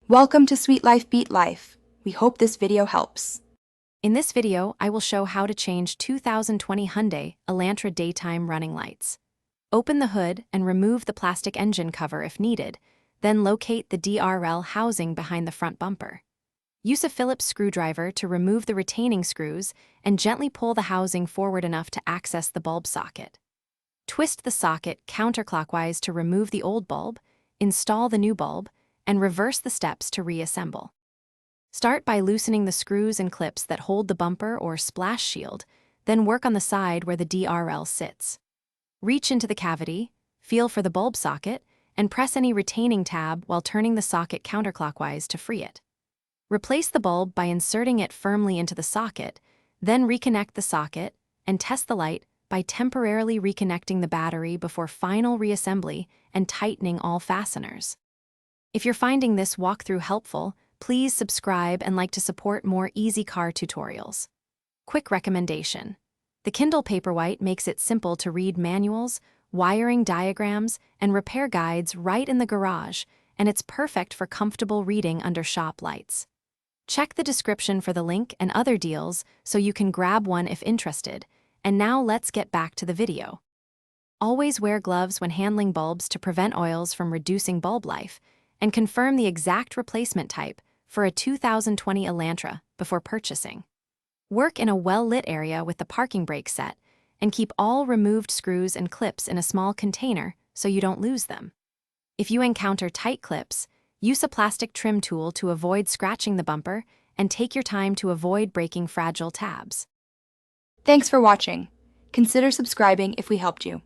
Welcome to Sweet Life Beat Life. We hope this video helps. In this video, I will show how to change 2020 Hyundai Elantra daytime running lights. Open the hood and remove the plastic engine cover if needed, then locate the DRL housing behind the front bumper. Use a Phillips screwdriver to remove the retaining screws and gently pull the housing forward enough to access the bulb socket. Twist the socket counterclockwise to remove the old bulb, install the new bulb, and reverse the steps to reassemble. Start by loosening the screws and clips that hold the bumper or splash shield, then work on the side where the DRL sits. Reach into the cavity, feel for the bulb socket, and press any retaining tab while turning the socket counterclockwise to free it. Replace the bulb by inserting it firmly into the socket, then reconnect the socket and test the light by temporarily reconnecting the battery before final reassembly and tightening all fasteners. If you're finding this walkthrough helpful, please subscribe and like to support more easy car tutorials. Quick recommendation. The Kindle Paperwhite makes it simple to read manuals, wiring diagrams, and repair guides right in the garage, and it's perfect for comfortable reading under shop lights. Check the description for the link and other deals so you can grab one if interested. And now let's get back to the video. Always wear gloves when handling bulbs to prevent oils from reducing bulb life, and confirm the exact replacement type for a 2020 Elantra before purchasing. Work in a well-lit area with the parking brake set, and keep all removed screws and clips in a small container so you don't lose them. If you encounter tight clips, use a plastic trim tool to avoid scratching the bumper and take your time to avoid breaking fragile tabs. Thanks for watching. Consider subscribing if we helped you.